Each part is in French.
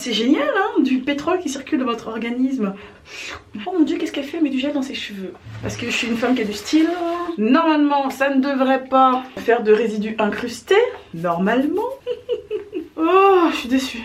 C'est génial hein, du pétrole qui circule dans votre organisme. Oh mon dieu, qu'est-ce qu'elle fait? Elle met du gel dans ses cheveux. Parce que je suis une femme qui a du style. Normalement, ça ne devrait pas faire de résidus incrustés. Normalement. Oh, je suis déçue.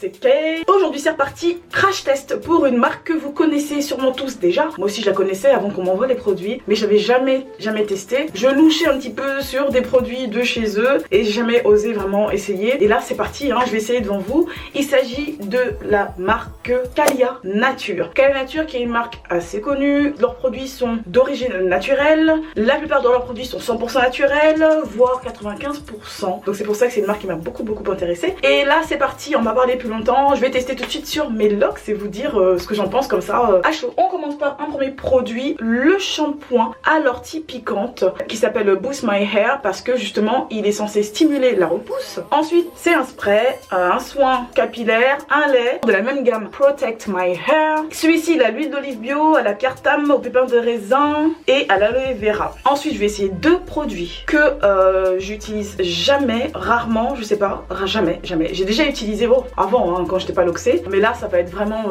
C'est Kay. Aujourd'hui c'est reparti, crash test pour une marque que vous connaissez sûrement tous déjà. Moi aussi je la connaissais avant qu'on m'envoie les produits, mais j'avais jamais testé. Je louchais un petit peu sur des produits de chez eux et j'ai jamais osé vraiment essayer. Et là c'est parti, hein, je vais essayer devant vous. Il s'agit de la marque Calia Nature. Calia Nature qui est une marque assez connue. Leurs produits sont d'origine naturelle. La plupart de leurs produits sont 100% naturels, voire 95%. Donc c'est pour ça que c'est une marque qui m'a beaucoup intéressée. Et là c'est parti, on va parler plus longtemps. Je vais tester tout de suite sur mes locks et vous dire ce que j'en pense comme ça à chaud. On commence par un premier produit, le shampoing à l'ortie piquante qui s'appelle Boost My Hair parce que justement il est censé stimuler la repousse. Ensuite c'est un spray, un soin capillaire, un lait de la même gamme Protect My Hair. Celui-ci il a l'huile d'olive bio, à la pierre-tam, au pépin de raisin et à l'aloe vera. Ensuite je vais essayer deux produits que j'utilise jamais, rarement, je sais pas, jamais. J'ai déjà utilisé avant hein, quand j'étais pas loxée, mais là ça va être vraiment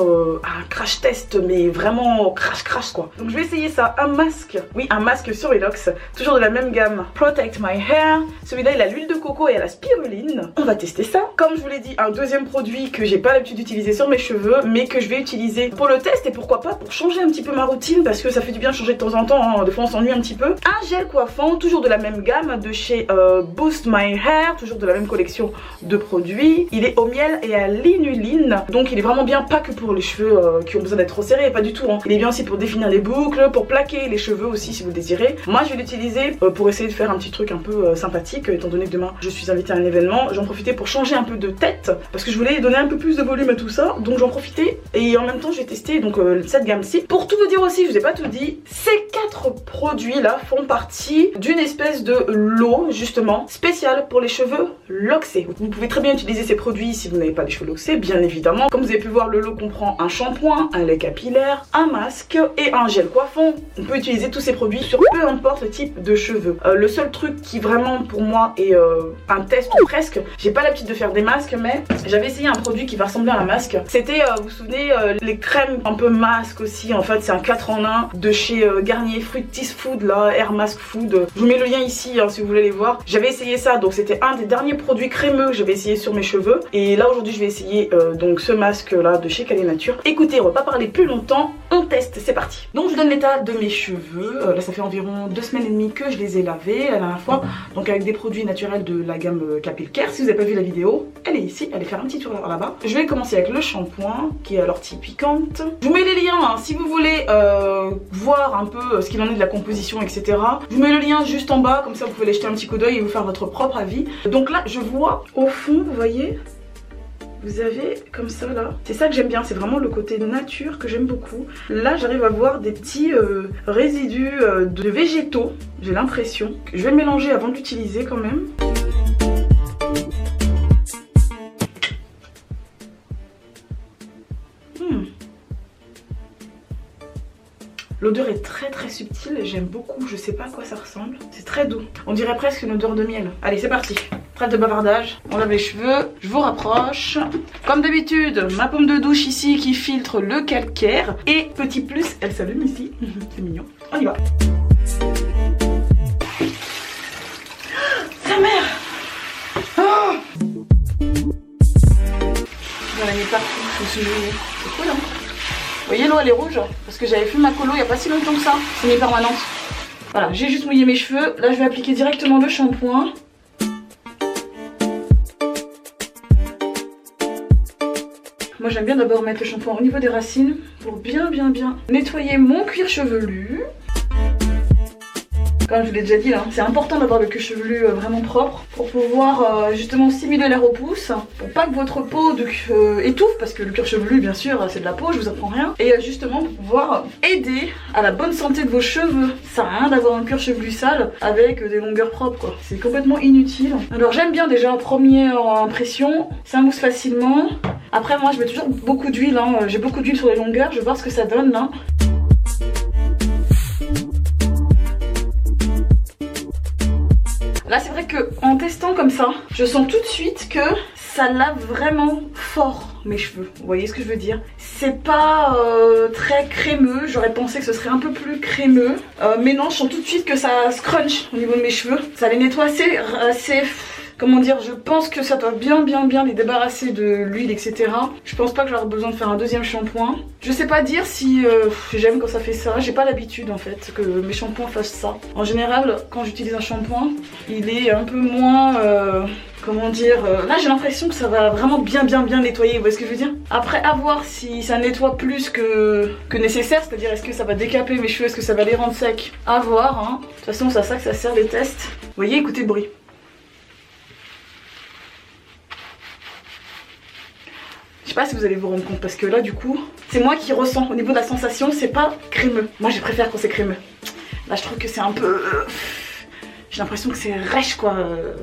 un crash test, mais vraiment crash quoi. Donc je vais essayer ça, un masque, oui un masque sur les locks, toujours de la même gamme Protect My Hair. Celui-là il a l'huile de coco et à la spiruline. On va tester ça. Comme je vous l'ai dit, un deuxième produit que j'ai pas l'habitude d'utiliser sur mes cheveux, mais que je vais utiliser pour le test et pourquoi pas pour changer un petit peu ma routine parce que ça fait du bien de changer de temps en temps, hein. Des fois on s'ennuie un petit peu. Un gel coiffant, toujours de la même gamme de chez Boost My Hair, toujours de la même collection de produits. Il est au miel et à l'inuline, donc il est vraiment bien, pas que pour les cheveux qui ont besoin d'être trop serrés, pas du tout hein. Il est bien aussi pour définir les boucles, pour plaquer les cheveux aussi si vous le désirez. Moi je vais l'utiliser pour essayer de faire un petit truc un peu sympathique, étant donné que demain je suis invitée à un événement. J'en profitais pour changer un peu de tête parce que je voulais donner un peu plus de volume à tout ça, donc j'en profitais et en même temps j'ai testé donc cette gamme-ci. Pour tout vous dire aussi, je vous ai pas tout dit, ces 4 produits là font partie d'une espèce de lot justement spécial pour les cheveux loxés. Vous pouvez très bien utiliser ces produits si vous n'avez pas les cheveux loxés, bien évidemment. Comme vous avez pu voir, le lot comprend un shampoing, un lait capillaire, un masque et un gel coiffant. On peut utiliser tous ces produits sur peu importe le type de cheveux. Le seul truc qui vraiment pour moi est un test ou presque, j'ai pas l'habitude de faire des masques, mais j'avais essayé un produit qui va ressembler à un masque. C'était, vous vous souvenez, les crèmes un peu masques aussi. En fait c'est un 4 en 1 de chez Garnier Fructis Food, là, Air Mask Food. Je vous mets le lien ici hein, si vous voulez les voir. J'avais essayé ça, donc c'était un des derniers produits crémeux que j'avais essayé sur mes cheveux. Et là aujourd'hui je vais essayer donc ce masque là de chez Calia Nature. Écoutez, on va pas parler plus longtemps, on teste, c'est parti. Donc je vous donne l'état de mes cheveux. Là ça fait environ 2 semaines et demie que je les ai lavés la dernière fois, donc avec des produits naturels de la gamme Capil Care. Si vous n'avez pas vu la vidéo, elle est ici, allez faire un petit tour là-bas. Je vais commencer avec le shampoing qui est à l'ortie piquante. Je vous mets les liens hein, si vous voulez voir un peu ce qu'il en est de la composition, etc. Je vous mets le lien juste en bas, comme ça vous pouvez aller jeter un petit coup d'œil et vous faire votre propre avis. Donc là je vois au fond, vous voyez, vous avez comme ça là, c'est ça que j'aime bien, c'est vraiment le côté nature que j'aime beaucoup. Là j'arrive à voir des petits résidus de végétaux, j'ai l'impression. Je vais le mélanger avant de l'utiliser quand même. L'odeur est très subtile, j'aime beaucoup, je sais pas à quoi ça ressemble. C'est très doux, on dirait presque une odeur de miel. Allez c'est parti, trêve de bavardage, on lave les cheveux, je vous rapproche. Comme d'habitude, ma pomme de douche ici qui filtre le calcaire. Et petit plus, elle s'allume ici, c'est mignon, on y va. Sa mère oh, j'en ai mis partout, je me suis mouillée, c'est cool hein. Vous voyez l'eau elle est rouge parce que j'avais fait ma colo il n'y a pas si longtemps que ça, c'est mes permanentes. Voilà, j'ai juste mouillé mes cheveux, là je vais appliquer directement le shampoing. Moi j'aime bien d'abord mettre le shampoing au niveau des racines pour bien nettoyer mon cuir chevelu. Comme je vous l'ai déjà dit là, c'est important d'avoir le cuir chevelu vraiment propre pour pouvoir justement stimuler la repousse, pour pas que votre peau étouffe, parce que le cuir chevelu bien sûr c'est de la peau, je vous apprends rien, et justement pour pouvoir aider à la bonne santé de vos cheveux. Ça sert à rien d'avoir un cuir chevelu sale avec des longueurs propres quoi, c'est complètement inutile. Alors j'aime bien déjà première impression, ça mousse facilement. Après moi je mets toujours beaucoup d'huile, hein. J'ai beaucoup d'huile sur les longueurs, je vais voir ce que ça donne là. testant comme ça, je sens tout de suite que ça lave vraiment fort mes cheveux. Vous voyez ce que je veux dire? C'est pas très crémeux, j'aurais pensé que ce serait un peu plus crémeux. Mais non, je sens tout de suite que ça scrunch au niveau de mes cheveux. Ça les nettoie assez comment dire, je pense que ça doit bien les débarrasser de l'huile, etc. Je pense pas que j'aurai besoin de faire un deuxième shampoing. Je sais pas dire si j'aime quand ça fait ça. J'ai pas l'habitude en fait que mes shampoings fassent ça. En général, quand j'utilise un shampoing, il est un peu moins... comment dire, là j'ai l'impression que ça va vraiment bien nettoyer, vous voyez ce que je veux dire? Après à voir si ça nettoie plus que nécessaire, c'est-à-dire est-ce que ça va décaper mes cheveux, est-ce que ça va les rendre secs? À voir, hein. De toute façon c'est à ça que ça sert les tests. Vous voyez, écoutez le bruit. Je sais pas si vous allez vous rendre compte parce que là du coup, c'est moi qui ressens au niveau de la sensation, c'est pas crémeux. Moi je préfère quand c'est crémeux. Là je trouve que c'est un peu... j'ai l'impression que c'est rêche quoi,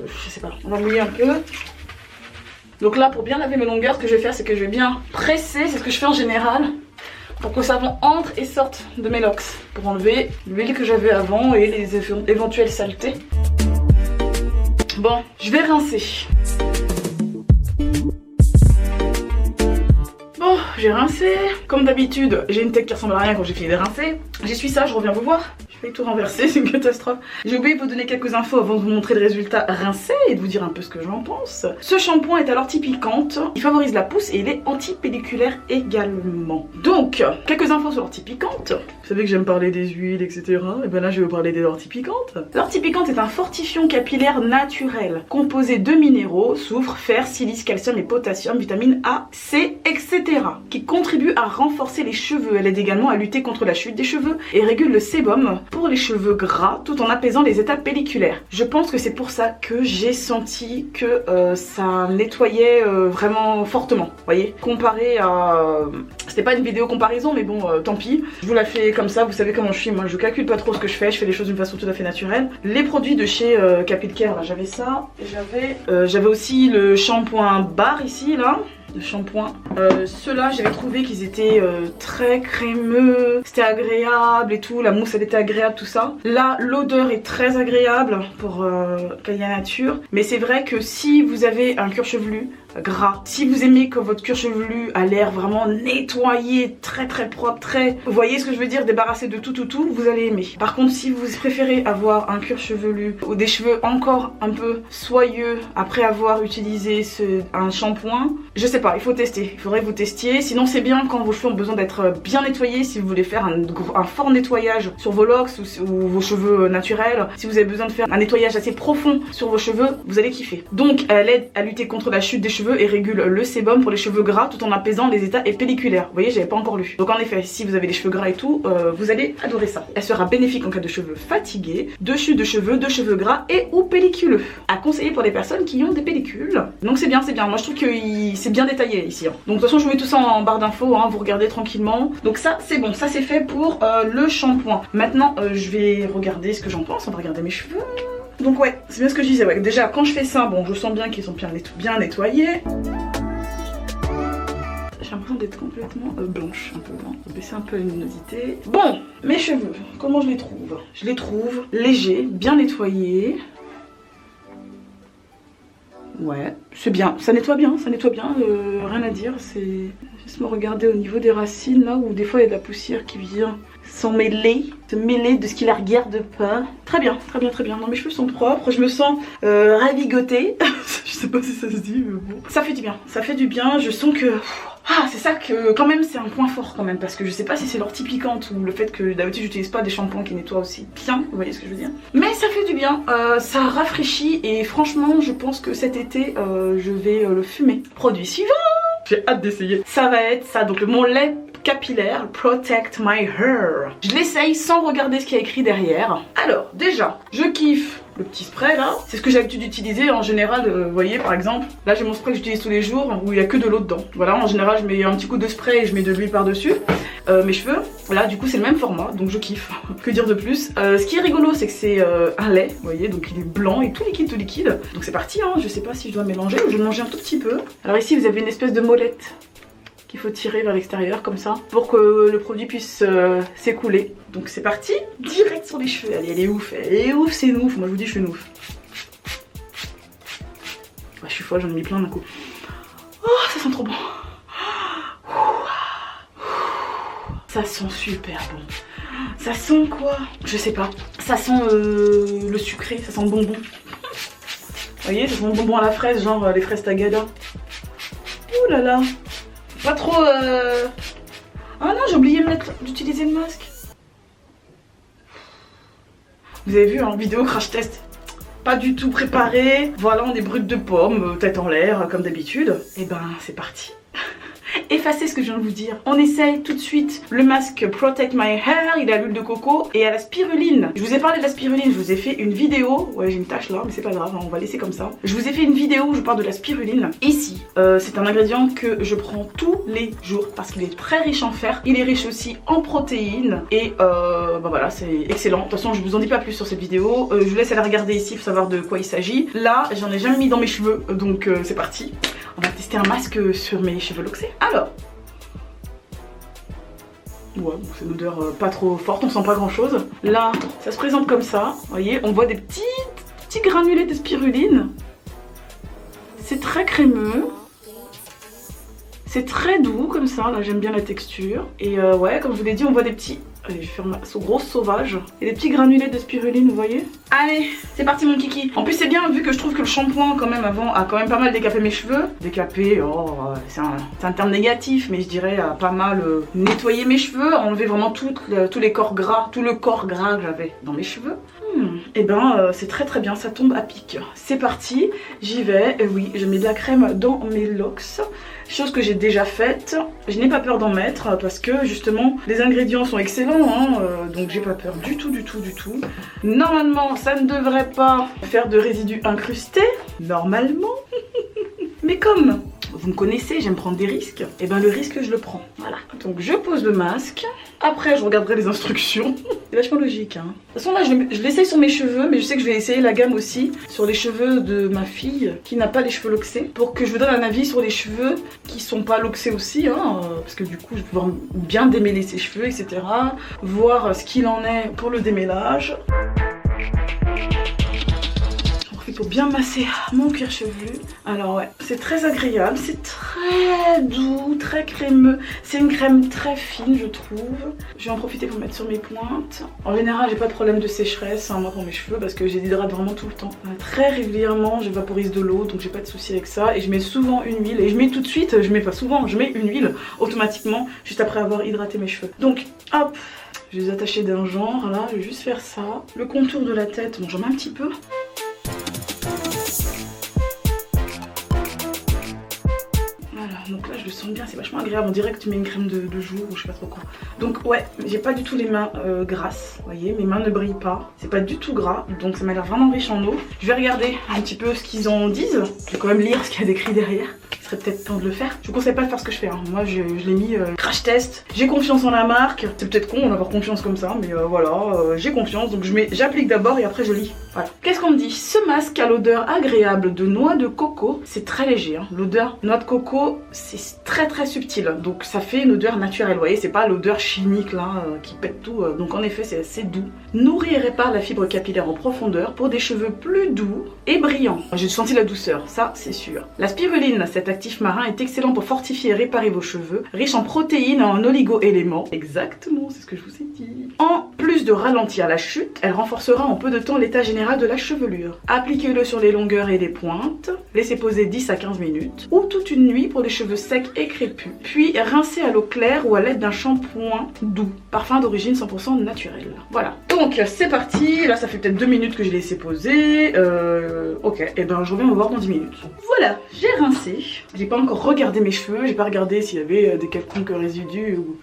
je sais pas, on va mouiller un peu. Donc là pour bien laver mes longueurs, ce que je vais faire c'est que je vais bien presser, c'est ce que je fais en général, pour que le savon entre et sorte de mes locks, pour enlever l'huile que j'avais avant et les éventuelles saletés. Bon, je vais rincer. Bon, j'ai rincé. Comme d'habitude, j'ai une tête qui ressemble à rien quand j'ai fini de rincer. J'essuie ça, je reviens vous voir. Je vais tout renverser, c'est une catastrophe. J'ai oublié de vous donner quelques infos avant de vous montrer le résultat rincé et de vous dire un peu ce que j'en pense. Ce shampoing est à l'ortie piquante, il favorise la pousse et il est anti-pelliculaire également. Donc, quelques infos sur l'ortie piquante. Vous savez que j'aime parler des huiles, etc. Et bien là, je vais vous parler des orties piquantes. L'ortie piquante est un fortifiant capillaire naturel, composé de minéraux, soufre, fer, silice, calcium et potassium, vitamine A, C, etc. qui contribue à renforcer les cheveux. Elle aide également à lutter contre la chute des cheveux et régule le sébum pour les cheveux gras tout en apaisant les états pelliculaires. Je pense que c'est pour ça que j'ai senti que ça nettoyait vraiment fortement, vous voyez, comparé à... C'était pas une vidéo comparaison mais bon tant pis, je vous la fais comme ça, vous savez comment je suis, moi je calcule pas trop ce que je fais les choses d'une façon tout à fait naturelle. Les produits de chez Capilcare, là j'avais ça, et j'avais aussi le shampoing bar ici là, de shampoing. Ceux-là j'avais trouvé qu'ils étaient très crémeux, c'était agréable et tout, la mousse elle était agréable, tout ça. Là l'odeur est très agréable pour Kaya Nature, mais c'est vrai que si vous avez un cuir chevelu gras, si vous aimez que votre cuir chevelu a l'air vraiment nettoyé, très propre, très... Vous voyez ce que je veux dire, débarrassé de tout, vous allez aimer. Par contre si vous préférez avoir un cuir chevelu ou des cheveux encore un peu soyeux après avoir utilisé un shampoing, je sais pas, il faut tester, il faudrait que vous testiez. Sinon c'est bien quand vos cheveux ont besoin d'être bien nettoyés, si vous voulez faire un fort nettoyage sur vos locks ou vos cheveux naturels, si vous avez besoin de faire un nettoyage assez profond sur vos cheveux, vous allez kiffer. Donc elle aide à lutter contre la chute des cheveux et régule le sébum pour les cheveux gras tout en apaisant les états pelliculaires. Vous voyez, j'avais pas encore lu. Donc en effet, si vous avez des cheveux gras et tout, vous allez adorer ça. Elle sera bénéfique en cas de cheveux fatigués, de chute de cheveux gras et ou pelliculeux. À conseiller pour les personnes qui ont des pellicules. Donc c'est bien, c'est bien. Moi je trouve que c'est bien détaillé ici. Hein. Donc de toute façon, je vous mets tout ça en barre d'infos, hein, vous regardez tranquillement. Donc ça, c'est bon. Ça c'est fait pour le shampoing. Maintenant, je vais regarder ce que j'en pense. On va regarder mes cheveux. Donc ouais, c'est bien ce que je disais, ouais. Déjà quand je fais ça, bon je sens bien qu'ils sont bien nettoyés. J'ai l'impression d'être complètement blanche un peu, hein. Je vais baisser un peu la luminosité. Bon, mes cheveux, comment je les trouve? Je les trouve légers, bien nettoyés. Ouais, c'est bien, ça nettoie bien, rien à dire, c'est juste me regarder au niveau des racines là où des fois il y a de la poussière qui vient se mêler de ce qui la regarde pas. Très bien. Non, mes cheveux sont propres, je me sens ravigotée. Je sais pas si ça se dit, mais bon. Ça fait du bien, je sens que... Ah, c'est ça que quand même c'est un point fort quand même, parce que je sais pas si c'est l'ortie piquante ou le fait que d'habitude j'utilise pas des shampoings qui nettoient aussi bien, vous voyez ce que je veux dire. Mais ça fait du bien, ça rafraîchit et franchement je pense que cet été je vais le fumer. Produit suivant, j'ai hâte d'essayer. Ça va être ça, donc mon lait capillaire Protect My Hair. Je l'essaye sans regarder ce qu'il y a écrit derrière. Alors déjà, je kiffe le petit spray là, c'est ce que j'ai l'habitude d'utiliser en général, vous voyez par exemple, là j'ai mon spray que j'utilise tous les jours où il n'y a que de l'eau dedans. Voilà, en général je mets un petit coup de spray et je mets de l'huile par dessus. Mes cheveux, là du coup c'est le même format, donc je kiffe. Que dire de plus? Ce qui est rigolo c'est que c'est un lait, vous voyez, donc il est blanc et tout liquide. Donc c'est parti, hein. Je sais pas si je dois mélanger ou je vais mélanger un tout petit peu. Alors ici vous avez une espèce de molette qu'il faut tirer vers l'extérieur comme ça pour que le produit puisse s'écouler. Donc c'est parti, direct sur les cheveux. Allez, elle est ouf, c'est une ouf. Moi je vous dis je suis une ouf. je suis folle, j'en ai mis plein d'un coup. Oh, ça sent trop bon. Ça sent super bon. Ça sent quoi? Je sais pas. Ça sent le sucré, ça sent le bonbon. Vous voyez, ça sent le bonbon à la fraise, genre les fraises Tagada. Ouh là là. Pas trop... Ah non, j'ai oublié d'utiliser le masque. Vous avez vu en vidéo crash test, pas du tout préparé. Voilà, on est brut de pomme, tête en l'air, comme d'habitude. Et ben, c'est parti. Effacez ce que je viens de vous dire. On essaye tout de suite le masque Protect My Hair. Il est à l'huile de coco et à la spiruline. Je vous ai parlé de la spiruline, je vous ai fait une vidéo. Ouais, j'ai une tache là, mais c'est pas grave, on va laisser comme ça. Je vous ai fait une vidéo où je parle de la spiruline. Ici, c'est un ingrédient que je prends tous les jours parce qu'il est très riche en fer. Il est riche aussi en protéines et bah voilà, c'est excellent. De toute façon, je vous en dis pas plus sur cette vidéo. Je vous laisse aller regarder ici pour savoir de quoi il s'agit. Là, j'en ai jamais mis dans mes cheveux, donc c'est parti. On va tester un masque sur mes cheveux loxés. Alors, ouais, bon, c'est une odeur pas trop forte, on sent pas grand chose. Là, ça se présente comme ça. Vous voyez, on voit des petits granulés de spiruline. C'est très crémeux. C'est très doux comme ça, là j'aime bien la texture. Et ouais, comme je vous l'ai dit, on voit des petits... Allez, je vais faire ma grosse sauvage. Et des petits granulés de spiruline, vous voyez. Allez, c'est parti mon kiki. En plus c'est bien, vu que je trouve que le shampoing quand même avant a quand même pas mal décapé mes cheveux. Décapé, oh, c'est un terme négatif, mais je dirais a pas mal nettoyé mes cheveux, enlevé vraiment tous les corps gras, tout le corps gras que j'avais dans mes cheveux. Et ben c'est très bien, ça tombe à pic. C'est parti, j'y vais. Oui, je mets de la crème dans mes locks. Chose que j'ai déjà faite. Je n'ai pas peur d'en mettre parce que justement les ingrédients sont excellents, hein, donc j'ai pas peur du tout. Normalement ça ne devrait pas faire de résidus incrustés, normalement. Mais comme vous me connaissez, j'aime prendre des risques, et ben le risque je le prends. Voilà. Donc je pose le masque. Après je regarderai les instructions. C'est vachement logique, hein. De toute façon là je l'essaye sur mes cheveux, mais je sais que je vais essayer la gamme aussi sur les cheveux de ma fille qui n'a pas les cheveux loxés, pour que je vous donne un avis sur les cheveux qui sont pas loxés aussi, hein, parce que du coup je vais pouvoir bien démêler ses cheveux, etc. Voir ce qu'il en est pour le démêlage. Pour bien masser mon cuir chevelu. Alors ouais, c'est très agréable, c'est très doux, très crémeux. C'est une crème très fine je trouve. Je vais en profiter pour mettre sur mes pointes. En général j'ai pas de problème de sécheresse hein, moi pour mes cheveux parce que je les hydrate vraiment tout le temps. Très régulièrement je vaporise de l'eau, donc j'ai pas de souci avec ça. Et je mets souvent une huile, et je mets tout de suite, je mets pas souvent, je mets une huile automatiquement juste après avoir hydraté mes cheveux. Donc hop, je vais les attacher d'un genre, là je vais juste faire ça. Le contour de la tête, bon j'en mets un petit peu. Donc là je le sens bien, c'est vachement agréable, on dirait que tu mets une crème de jour ou je sais pas trop quoi. Donc ouais, j'ai pas du tout les mains grasses, vous voyez, mes mains ne brillent pas, c'est pas du tout gras, donc ça m'a l'air vraiment riche en eau. Je vais regarder un petit peu ce qu'ils en disent, je vais quand même lire ce qu'il y a d'écrit derrière. Il serait peut-être temps de le faire. Je vous conseille pas de faire ce que je fais, hein. Moi je l'ai mis crash test, j'ai confiance en la marque. C'est peut-être con d'avoir confiance comme ça, mais voilà, j'ai confiance, donc j'applique d'abord et après je lis. Voilà. Qu'est-ce qu'on me dit? Ce masque a l'odeur agréable de noix de coco. C'est très léger, hein. L'odeur noix de coco, c'est très subtil, donc ça fait une odeur naturelle, vous voyez, c'est pas l'odeur chimique là qui pète tout, donc en effet c'est assez doux. Nourrit et répare la fibre capillaire en profondeur pour des cheveux plus doux et brillants. J'ai senti la douceur, ça c'est sûr. La spiruline, cet actif marin, est excellent pour fortifier et réparer vos cheveux, riche en protéines et en oligo-éléments. Exactement, c'est ce que je vous ai dit. En plus de ralentir la chute, elle renforcera en peu de temps l'état général de la chevelure. Appliquez-le sur les longueurs et les pointes, laissez poser 10 à 15 minutes ou toute une nuit pour les cheveux secs et crépus, puis rincez à l'eau claire ou à l'aide d'un shampoing doux, parfum d'origine 100% naturelle. Voilà, donc c'est parti. Là ça fait peut-être 2 minutes que je l'ai laissé poser. Ok, et ben je reviens vous voir dans 10 minutes. Voilà, j'ai rincé, j'ai pas encore regardé mes cheveux, j'ai pas regardé s'il y avait des quelconques résidus ou...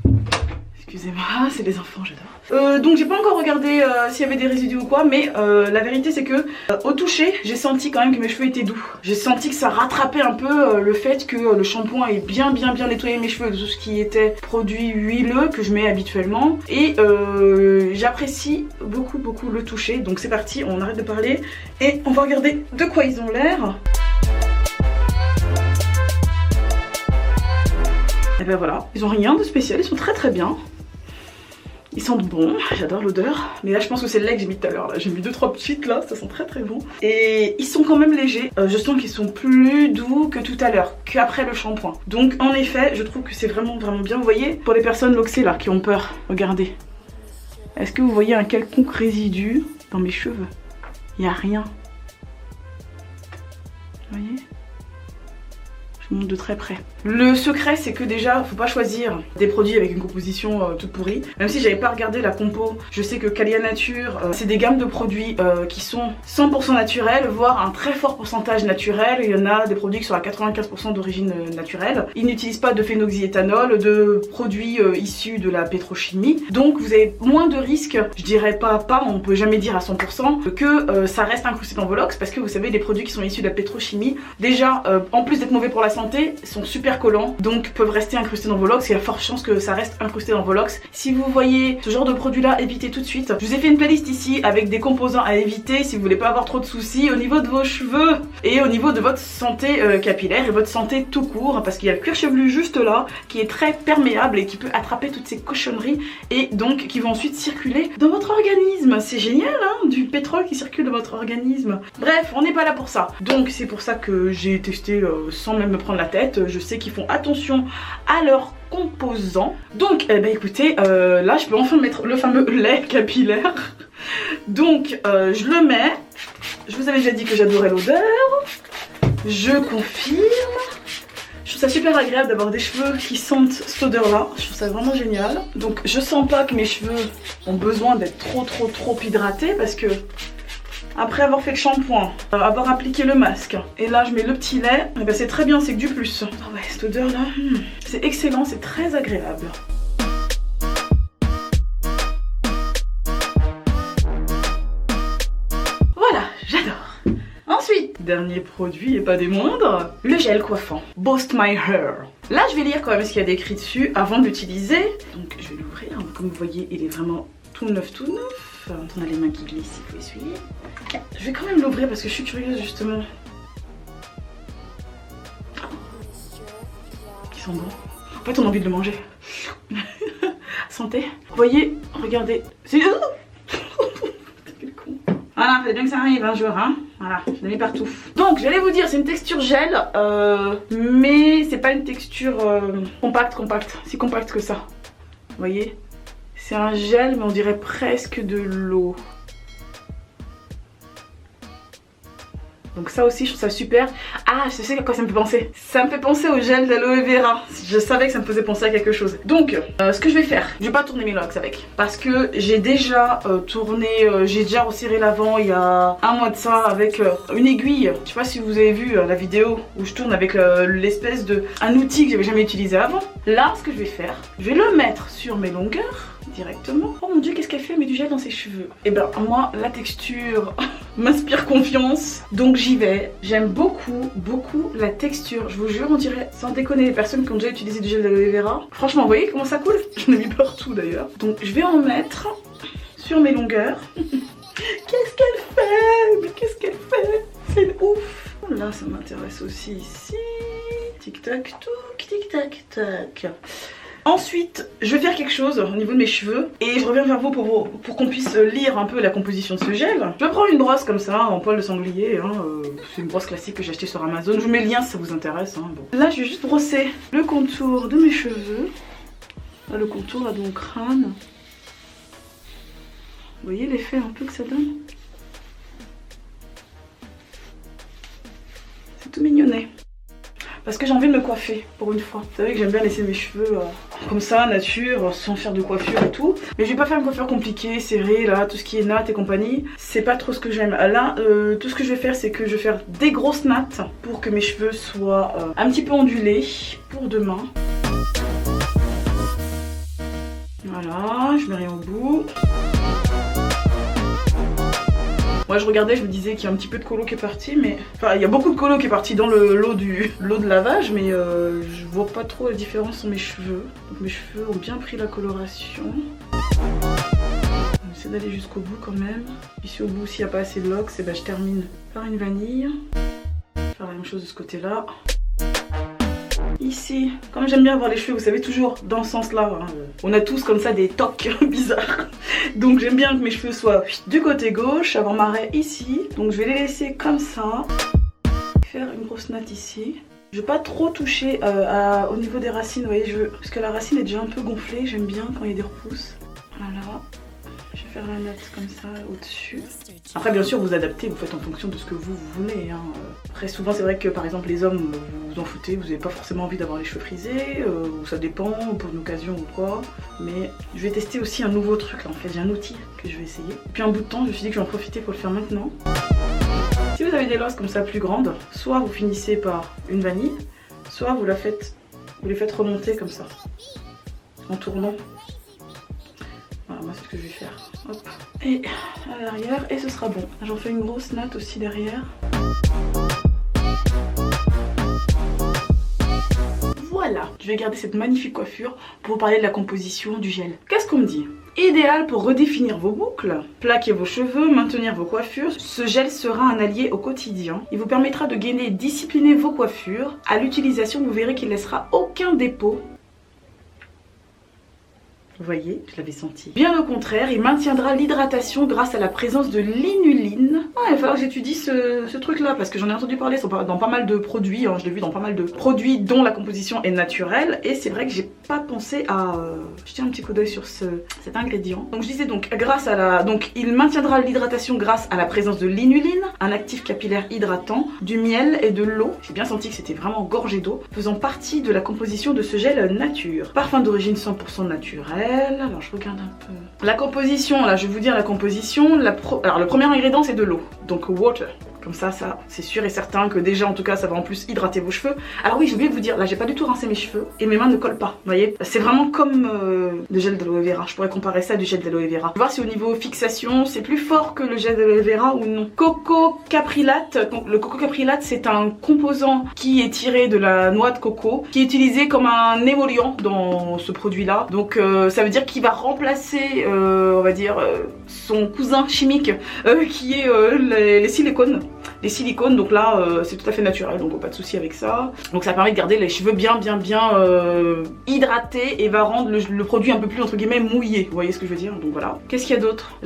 Excusez-moi, c'est les enfants, j'adore. Donc j'ai pas encore regardé s'il y avait des résidus ou quoi, mais la vérité c'est que au toucher, j'ai senti quand même que mes cheveux étaient doux. J'ai senti que ça rattrapait un peu le fait que le shampoing ait bien nettoyé mes cheveux de tout ce qui était produit huileux que je mets habituellement. Et j'apprécie beaucoup le toucher. Donc c'est parti, on arrête de parler et on va regarder de quoi ils ont l'air. Et ben voilà, ils ont rien de spécial, ils sont très bien. Ils sentent bon, j'adore l'odeur. Mais là je pense que c'est le lait que j'ai mis tout à l'heure. J'ai mis 2-3 petites là, ça sent très très bon. Et ils sont quand même légers. Je sens qu'ils sont plus doux que tout à l'heure, qu'après le shampoing. Donc en effet, je trouve que c'est vraiment bien. Vous voyez, pour les personnes loxées là qui ont peur, regardez. Est-ce que vous voyez un quelconque résidu dans mes cheveux? Il n'y a rien. Vous voyez? Je montre de très près. Le secret, c'est que déjà, faut pas choisir des produits avec une composition toute pourrie. Même si j'avais pas regardé la compo, je sais que Calia Nature, c'est des gammes de produits qui sont 100% naturels, voire un très fort pourcentage naturel. Il y en a des produits qui sont à 95% d'origine naturelle. Ils n'utilisent pas de phénoxyéthanol, de produits issus de la pétrochimie. Donc vous avez moins de risques, je dirais pas, on peut jamais dire à 100% que ça reste incrusté dans vos locks, parce que vous savez, les produits qui sont issus de la pétrochimie, déjà, en plus d'être mauvais pour la santé, sont super collants, donc peuvent rester incrustés dans vos locks. Il y a forte chance que ça reste incrusté dans vos locks. Si vous voyez ce genre de produit là, évitez tout de suite. Je vous ai fait une playlist ici avec des composants à éviter si vous voulez pas avoir trop de soucis au niveau de vos cheveux et au niveau de votre santé capillaire et votre santé tout court, parce qu'il y a le cuir chevelu juste là qui est très perméable et qui peut attraper toutes ces cochonneries et donc qui vont ensuite circuler dans votre organisme. C'est génial hein, du pétrole qui circule dans votre organisme. Bref, on n'est pas là pour ça. Donc c'est pour ça que j'ai testé sans même me prendre la tête. Je sais qu'ils font attention à leurs composants. Donc écoutez, là je peux enfin mettre le fameux lait capillaire. Donc je le mets. Je vous avais déjà dit que j'adorais l'odeur. Je confirme. Je trouve ça super agréable d'avoir des cheveux qui sentent cette odeur là. Je trouve ça vraiment génial. Donc je sens pas que mes cheveux ont besoin d'être trop hydratés, parce que après avoir fait le shampoing, avoir appliqué le masque, et là je mets le petit lait, et ben c'est très bien, c'est que du plus. Ah ouais, cette odeur là, c'est excellent, c'est très agréable. Voilà, j'adore. Ensuite, dernier produit et pas des moindres, le gel coiffant Boost My Hair. Là je vais lire quand même ce qu'il y a d'écrit dessus avant de l'utiliser. Donc je vais l'ouvrir, comme vous voyez il est vraiment tout neuf. On a les mains qui glissent, il faut essuyer. Je vais quand même l'ouvrir parce que je suis curieuse justement. Ils sont bons. En fait on a envie de le manger. Santé. Vous voyez, regardez. C'est... Quel con. Voilà, fallait bien que ça arrive un jour, hein. Voilà, je l'ai mis partout. Donc j'allais vous dire, c'est une texture gel, mais c'est pas une texture compacte. Si compacte que ça. Vous voyez, c'est un gel, mais on dirait presque de l'eau. Donc ça aussi je trouve ça super. Ah, je sais à quoi ça me fait penser. Ça me fait penser au gel d'aloe vera. Je savais que ça me faisait penser à quelque chose. Donc ce que je vais faire, je vais pas tourner mes locks avec, parce que j'ai déjà tourné, j'ai déjà resserré l'avant il y a un mois de ça avec une aiguille. Je sais pas si vous avez vu la vidéo où je tourne avec l'espèce de... un outil que j'avais jamais utilisé avant. Là ce que je vais faire, je vais le mettre sur mes longueurs directement. Oh mon dieu, qu'est-ce qu'elle fait? Elle met du gel dans ses cheveux. Et ben moi la texture m'inspire confiance, donc j'y vais. J'aime beaucoup la texture. Je vous jure, on dirait, sans déconner, les personnes qui ont déjà utilisé du gel d'aloe vera, franchement vous voyez comment ça coule? J'en ai mis partout d'ailleurs. Donc je vais en mettre sur mes longueurs. Qu'est-ce qu'elle fait? Mais qu'est-ce qu'elle fait? C'est une ouf. Là ça m'intéresse aussi ici. Tic tac touc, tic tac tac. Ensuite, je vais faire quelque chose au niveau de mes cheveux et je reviens vers vous pour qu'on puisse lire un peu la composition de ce gel. Je vais prendre une brosse comme ça, en poil de sanglier, hein, c'est une brosse classique que j'ai achetée sur Amazon. Je vous mets le lien si ça vous intéresse. Hein, bon. Là, je vais juste brosser le contour de mes cheveux. Là, le contour là de mon crâne. Vous voyez l'effet un peu que ça donne? C'est tout mignonnet. Parce que j'ai envie de me coiffer pour une fois. Vous savez que j'aime bien laisser mes cheveux comme ça, nature, sans faire de coiffure et tout. Mais je vais pas faire une coiffure compliquée, serrée, là, tout ce qui est nattes et compagnie. C'est pas trop ce que j'aime. Là, tout ce que je vais faire, c'est que je vais faire des grosses nattes pour que mes cheveux soient un petit peu ondulés pour demain. Voilà, je mets rien au bout. Moi je regardais, je me disais qu'il y a un petit peu de colo qui est parti, mais... Enfin, il y a beaucoup de colo qui est parti dans l'eau de lavage, mais je vois pas trop la différence sur mes cheveux. Donc mes cheveux ont bien pris la coloration. On essaie d'aller jusqu'au bout quand même. Ici au bout, s'il n'y a pas assez de locks, et ben, je termine par une vanille. Faire la même chose de ce côté-là. Ici, comme j'aime bien avoir les cheveux, vous savez, toujours dans ce sens-là, hein, on a tous comme ça des tocs bizarres. Donc j'aime bien que mes cheveux soient du côté gauche, avoir ma raie ici. Donc je vais les laisser comme ça. Faire une grosse natte ici. Je vais pas trop toucher au niveau des racines, vous voyez, parce que la racine est déjà un peu gonflée, j'aime bien quand il y a des repousses. Voilà. Je vais faire la natte comme ça au-dessus. Après bien sûr vous adaptez, vous faites en fonction de ce que vous voulez. Hein. Après souvent c'est vrai que par exemple les hommes vous vous en foutez, vous n'avez pas forcément envie d'avoir les cheveux frisés, ou ça dépend pour une occasion ou quoi. Mais je vais tester aussi un nouveau truc là, en fait j'ai un outil que je vais essayer. Depuis un bout de temps je me suis dit que je vais en profiter pour le faire maintenant. Si vous avez des losses comme ça plus grandes, soit vous finissez par une vanille, soit vous les faites remonter comme ça, en tournant. Voilà, moi c'est ce que je vais faire. Hop. Et à l'arrière, et ce sera bon. J'en fais une grosse natte aussi derrière. Voilà, je vais garder cette magnifique coiffure pour vous parler de la composition du gel. Qu'est-ce qu'on me dit? Idéal pour redéfinir vos boucles, plaquer vos cheveux, maintenir vos coiffures, ce gel sera un allié au quotidien. Il vous permettra de gainer et discipliner vos coiffures. À l'utilisation, vous verrez qu'il ne laissera aucun dépôt. Vous voyez, je l'avais senti. Bien au contraire, il maintiendra l'hydratation grâce à la présence de l'inuline. Ah, il va falloir que j'étudie ce truc-là parce que j'en ai entendu parler dans pas mal de produits. Hein, je l'ai vu dans pas mal de produits dont la composition est naturelle. Et c'est vrai que j'ai pas pensé à jeter un petit coup d'œil sur cet ingrédient. Donc je disais donc il maintiendra l'hydratation grâce à la présence de l'inuline, un actif capillaire hydratant, du miel et de l'eau. J'ai bien senti que c'était vraiment gorgé d'eau, faisant partie de la composition de ce gel nature. Parfum d'origine 100% naturel. Alors je regarde un peu. La composition, là je vais vous dire la composition. Alors le premier ingrédient c'est de l'eau, donc water. Comme ça c'est sûr et certain que déjà en tout cas ça va en plus hydrater vos cheveux. Alors oui j'ai oublié de vous dire, là j'ai pas du tout rincé mes cheveux et mes mains ne collent pas, vous voyez. C'est vraiment comme le gel d'aloe vera, je pourrais comparer ça à du gel d'aloe vera. Je vais voir si au niveau fixation c'est plus fort que le gel d'aloe vera ou non. Coco caprylate, donc le coco caprylate c'est un composant qui est tiré de la noix de coco, qui est utilisé comme un émollient dans ce produit là. Donc ça veut dire qu'il va remplacer on va dire son cousin chimique qui est les silicones. Les silicones, donc là c'est tout à fait naturel, donc pas de souci avec ça. Donc ça permet de garder les cheveux bien hydratés et va rendre le produit un peu plus entre guillemets mouillé, vous voyez ce que je veux dire. Donc voilà. Qu'est-ce qu'il y a d'autre?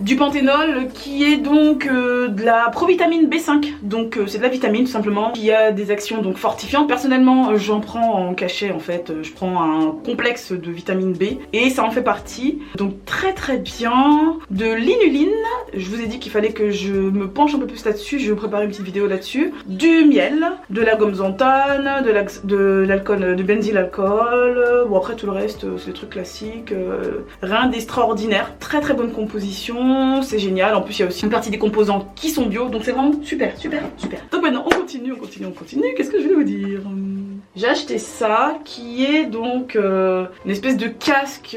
Du panthénol qui est donc de la provitamine B5, donc c'est de la vitamine tout simplement, qui a des actions donc fortifiantes. Personnellement j'en prends en cachet en fait, je prends un complexe de vitamine B et ça en fait partie. Donc très bien. De l'inuline, je vous ai dit qu'il fallait que je me penche un peu plus là-dessus, je vais vous préparer une petite vidéo là-dessus. Du miel, de la gomme xanthane, de l'alcool, de benzylalcool. Bon après tout le reste c'est des trucs classiques, rien d'extraordinaire. Très bonne composition, c'est génial. En plus il y a aussi une partie des composants qui sont bio, donc c'est vraiment super. Donc maintenant on continue. Qu'est-ce que je vais vous dire? J'ai acheté ça qui est donc une espèce de casque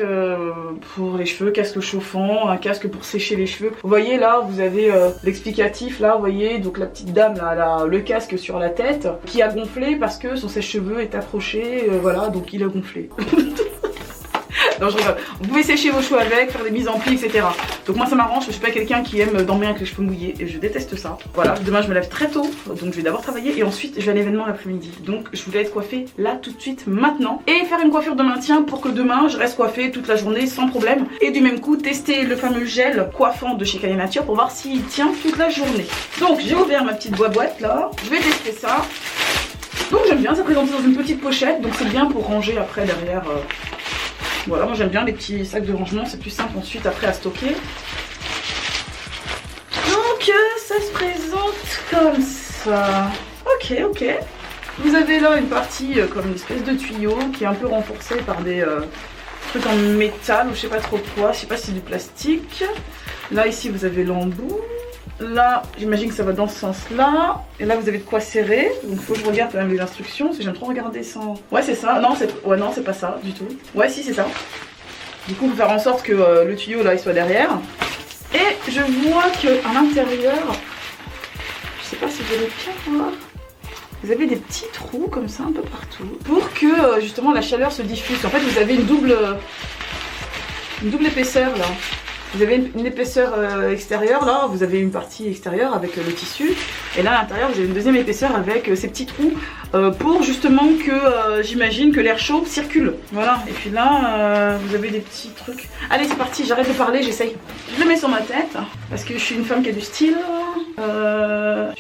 pour les cheveux, casque chauffant, un casque pour sécher les cheveux. Vous voyez là, vous avez l'explicatif là, vous voyez, donc la petite dame là, elle a le casque sur la tête qui a gonflé parce que son sèche-cheveux est approché, voilà, donc il a gonflé. Non je rigole, vous pouvez sécher vos cheveux avec, faire des mises en plis etc. Donc moi ça m'arrange, je suis pas quelqu'un qui aime dormir avec les cheveux mouillés et je déteste ça. Voilà, demain je me lève très tôt, donc je vais d'abord travailler et ensuite je vais à l'événement l'après-midi. Donc je voulais être coiffée là tout de suite maintenant et faire une coiffure de maintien pour que demain je reste coiffée toute la journée sans problème. Et du même coup tester le fameux gel coiffant de chez Kylie Nature pour voir s'il tient toute la journée. Donc j'ai ouvert ma petite boîte là, je vais tester ça. Donc j'aime bien, ça présenté dans une petite pochette, donc c'est bien pour ranger après derrière. Voilà, moi j'aime bien les petits sacs de rangement, c'est plus simple ensuite après à stocker. Donc ça se présente comme ça. Ok. Vous avez là une partie comme une espèce de tuyau qui est un peu renforcé par des trucs en métal ou je sais pas trop quoi, je sais pas si c'est du plastique. Là ici vous avez l'embout. Là, j'imagine que ça va dans ce sens-là. Et là, vous avez de quoi serrer. Donc, il faut que je regarde quand même les instructions. Parce que j'aime trop regarder sans... Ouais, c'est ça. Non, c'est pas ça du tout. Ouais, si, c'est ça. Du coup, il faut faire en sorte que le tuyau, là, il soit derrière. Et je vois qu'à l'intérieur... Je sais pas si vous allez bien voir. Vous avez des petits trous comme ça un peu partout. Pour que, justement, la chaleur se diffuse. En fait, vous avez une double épaisseur, là. Vous avez une épaisseur extérieure là, vous avez une partie extérieure avec le tissu. Et là à l'intérieur vous avez une deuxième épaisseur avec ces petits trous pour justement que j'imagine que l'air chaud circule. Voilà, et puis là vous avez des petits trucs. Allez c'est parti, j'arrête de parler, j'essaye. Je le mets sur ma tête parce que je suis une femme qui a du style. Je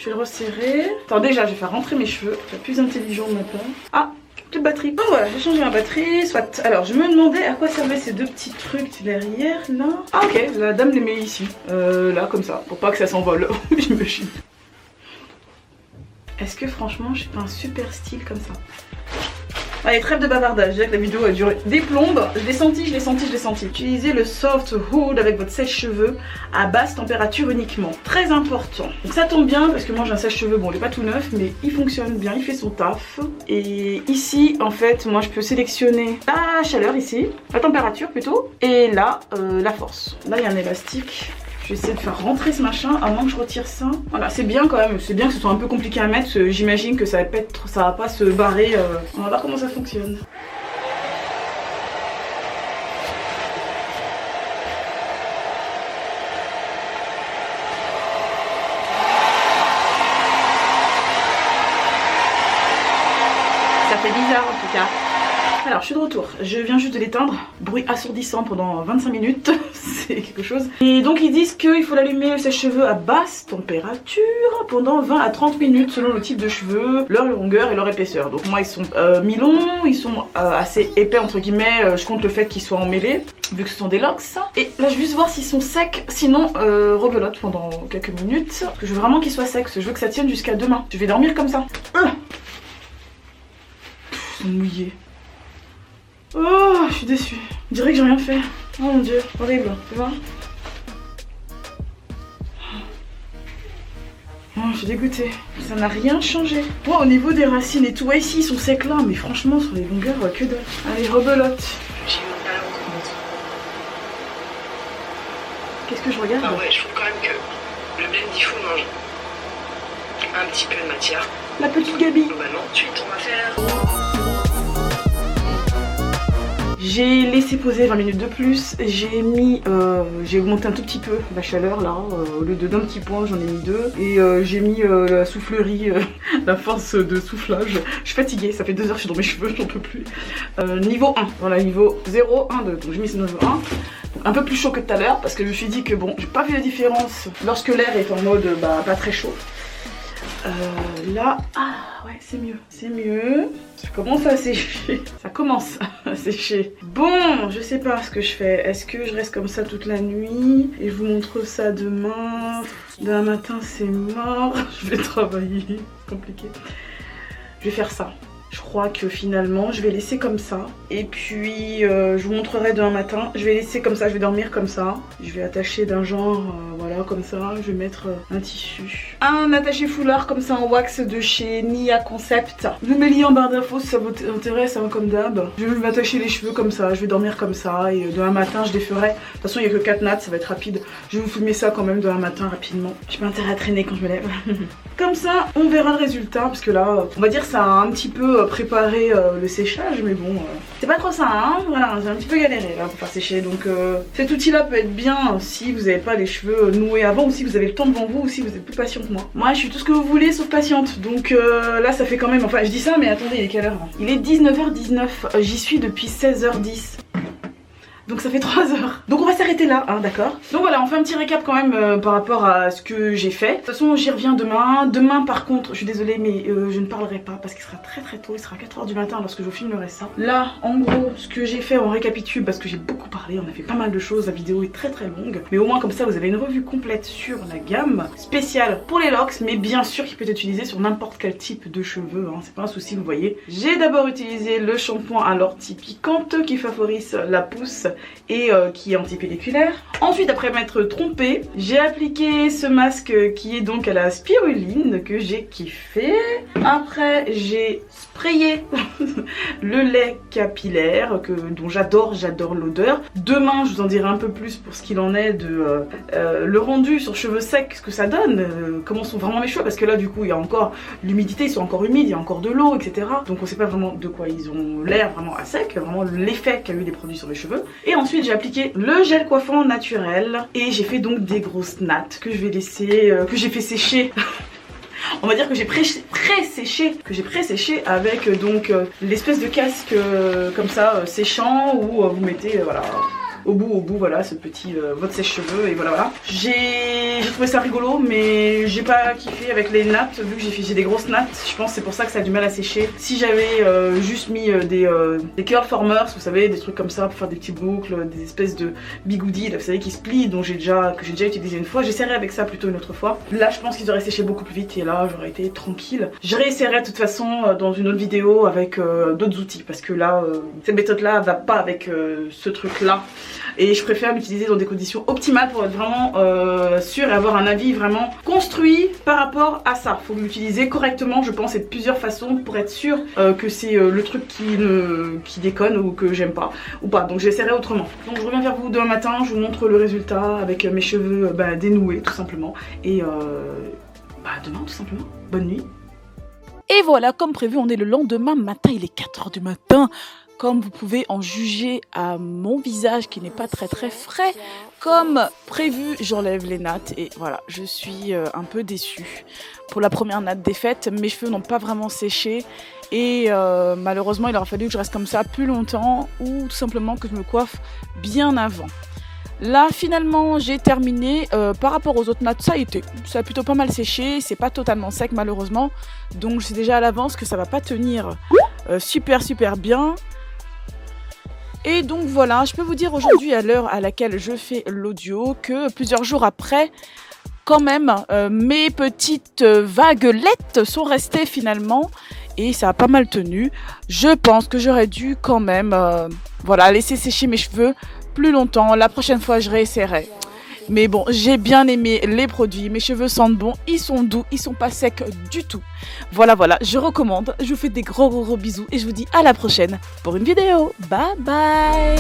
vais le resserrer. Attends, déjà je vais faire rentrer mes cheveux, c'est plus intelligent de ma part. Ah, plus de batterie. Bon voilà, j'ai changé ma batterie, soit. Alors je me demandais à quoi servaient ces deux petits trucs derrière là. Ah ok, la dame les met ici, là comme ça, pour pas que ça s'envole, j'imagine. Est-ce que franchement j'ai pas un super style comme ça? Allez, trêve de bavardage, déjà que la vidéo a duré des plombes. Je l'ai senti. Utilisez le soft hood avec votre sèche-cheveux à basse température uniquement. Très important. Donc ça tombe bien parce que moi j'ai un sèche-cheveux, bon il est pas tout neuf mais il fonctionne bien, il fait son taf. Et ici en fait moi je peux sélectionner la chaleur ici, la température plutôt, et là la force. Là il y a un élastique. Je vais essayer de faire rentrer ce machin à moins que je retire ça. Voilà, c'est bien quand même, c'est bien que ce soit un peu compliqué à mettre. J'imagine que ça va pas se barrer. On va voir comment ça fonctionne. Ça fait bizarre en tout cas. Alors je suis de retour, je viens juste de l'éteindre, bruit assourdissant pendant 25 minutes, c'est quelque chose. Et donc ils disent qu'il faut l'allumer le sèche-cheveux à basse température pendant 20 à 30 minutes selon le type de cheveux, leur longueur et leur épaisseur. Donc moi ils sont mi-longs, ils sont assez épais entre guillemets, je compte le fait qu'ils soient emmêlés, vu que ce sont des locks. Et là je vais juste voir s'ils sont secs, sinon rebelote pendant quelques minutes. Parce que je veux vraiment qu'ils soient secs, parce que je veux que ça tienne jusqu'à demain. Je vais dormir comme ça. Ils sont mouillés. Oh, je suis déçue. On dirait que j'ai rien fait. Oh mon dieu, horrible. Tu vois? Oh, je suis dégoûtée. Ça n'a rien changé. Moi, au niveau des racines et tout, ouais, ici ils sont secs là, mais franchement, sur les longueurs, que dalle. Allez, rebelote. J'ai mon talent contre. Qu'est-ce que je regarde? Ah ouais, je trouve quand même que le blend il faut mange un petit peu de matière. La petite Gabi. Globalement, ensuite on va faire. J'ai laissé poser 20 minutes de plus, j'ai augmenté un tout petit peu la chaleur là, au lieu d'un petit point j'en ai mis 2 et j'ai mis la soufflerie, la force de soufflage. Je suis fatiguée, ça fait 2 heures que je suis dans mes cheveux, j'en peux plus. Niveau 1, voilà niveau 0, 1, 2, donc j'ai mis ce niveau 1. Donc, un peu plus chaud que tout à l'heure parce que je me suis dit que bon, j'ai pas vu la différence lorsque l'air est en mode pas très chaud. Là, ah ouais c'est mieux, ça commence à sécher, Bon, je sais pas ce que je fais, est-ce que je reste comme ça toute la nuit et je vous montre ça demain matin c'est mort, je vais travailler, c'est compliqué, je vais faire ça. Je crois que finalement je vais laisser comme ça et puis je vous montrerai demain matin. Je vais laisser comme ça, je vais dormir comme ça. Je vais attacher d'un genre, voilà comme ça. Je vais mettre un tissu. Un attaché foulard comme ça en wax de chez Nia Concept. Je mets le lien en barre d'infos si ça vous intéresse hein, comme d'hab. Je vais m'attacher les cheveux comme ça, je vais dormir comme ça et demain matin je les ferai. De toute façon il n'y a que 4 nattes, ça va être rapide. Je vais vous filmer ça quand même demain matin rapidement. J'ai pas intérêt à traîner quand je me lève. Comme ça on verra le résultat parce que là on va dire ça a un petit peu préparer le séchage mais bon c'est pas trop ça hein, voilà j'ai un petit peu galéré là pour faire sécher donc cet outil là peut être bien si vous n'avez pas les cheveux noués avant ou si vous avez le temps devant vous ou si vous êtes plus patient que moi. Moi je suis tout ce que vous voulez sauf patiente donc là ça fait quand même, enfin je dis ça mais attendez il est quelle heure là? Il est 19h19, j'y suis depuis 16h10. Donc ça fait 3 heures. Donc on va s'arrêter là, hein, d'accord? Donc voilà, on fait un petit récap quand même par rapport à ce que j'ai fait. De toute façon, j'y reviens demain. Demain, par contre, je suis désolée, mais je ne parlerai pas parce qu'il sera très tôt. Il sera 4 h du matin lorsque je filmerai ça. Là, en gros, ce que j'ai fait, on récapitule parce que j'ai beaucoup parlé. On a fait pas mal de choses. La vidéo est très longue. Mais au moins, comme ça, vous avez une revue complète sur la gamme spéciale pour les locks. Mais bien sûr, qui peut être utilisée sur n'importe quel type de cheveux. Hein. C'est pas un souci, vous voyez. J'ai d'abord utilisé le shampoing à l'ortie piquante qui favorise la pousse et qui est antipelliculaire. Ensuite, après m'être trompée, j'ai appliqué ce masque qui est donc à la spiruline que j'ai kiffé. Après, j'ai sprayer le lait capillaire dont j'adore l'odeur. Demain je vous en dirai un peu plus pour ce qu'il en est de le rendu sur cheveux secs, ce que ça donne, comment sont vraiment mes cheveux, parce que là du coup il y a encore l'humidité, ils sont encore humides, il y a encore de l'eau, etc. Donc on sait pas vraiment de quoi ils ont l'air vraiment à sec, vraiment l'effet qu'a eu les produits sur mes cheveux. Et ensuite j'ai appliqué le gel coiffant naturel et j'ai fait donc des grosses nattes que je vais laisser, que j'ai fait sécher. On va dire que j'ai pré-séché avec donc l'espèce de casque comme ça séchant où vous mettez voilà au bout voilà ce petit votre sèche-cheveux et voilà. J'ai trouvé ça rigolo mais j'ai pas kiffé avec les nattes vu que j'ai des grosses nattes. Je pense que c'est pour ça que ça a du mal à sécher. Si j'avais juste mis des curl formers, vous savez, des trucs comme ça pour faire des petites boucles, des espèces de bigoudis, vous savez, qui se plient, que j'ai déjà utilisé une fois, j'essaierai avec ça plutôt une autre fois. Là je pense qu'ils auraient séché beaucoup plus vite et là j'aurais été tranquille. Je réessayerai de toute façon dans une autre vidéo avec d'autres outils parce que là cette méthode là va pas avec ce truc là. Et je préfère l'utiliser dans des conditions optimales pour être vraiment sûr et avoir un avis vraiment construit par rapport à ça. Faut l'utiliser correctement, je pense, et de plusieurs façons pour être sûr que c'est le truc qui déconne ou que j'aime pas ou pas. Donc j'essaierai autrement. Donc je reviens vers vous demain matin, je vous montre le résultat avec mes cheveux dénoués tout simplement. Et demain tout simplement. Bonne nuit. Et voilà, comme prévu, on est le lendemain matin, il est 4 h du matin. Comme vous pouvez en juger à mon visage qui n'est pas très frais, comme prévu, j'enlève les nattes et voilà, je suis un peu déçue. Pour la première natte défaite, mes cheveux n'ont pas vraiment séché et malheureusement, il aura fallu que je reste comme ça plus longtemps ou tout simplement que je me coiffe bien avant. Là finalement j'ai terminé, par rapport aux autres nattes ça a plutôt pas mal séché, c'est pas totalement sec malheureusement, donc je sais déjà à l'avance que ça va pas tenir super bien. Et donc voilà, je peux vous dire aujourd'hui à l'heure à laquelle je fais l'audio que plusieurs jours après, quand même, mes petites vaguelettes sont restées finalement et ça a pas mal tenu. Je pense que j'aurais dû quand même laisser sécher mes cheveux plus longtemps. La prochaine fois, je réessayerai. Mais bon, j'ai bien aimé les produits, mes cheveux sentent bon, ils sont doux, ils sont pas secs du tout. Voilà, je recommande, je vous fais des gros bisous et je vous dis à la prochaine pour une vidéo. Bye bye.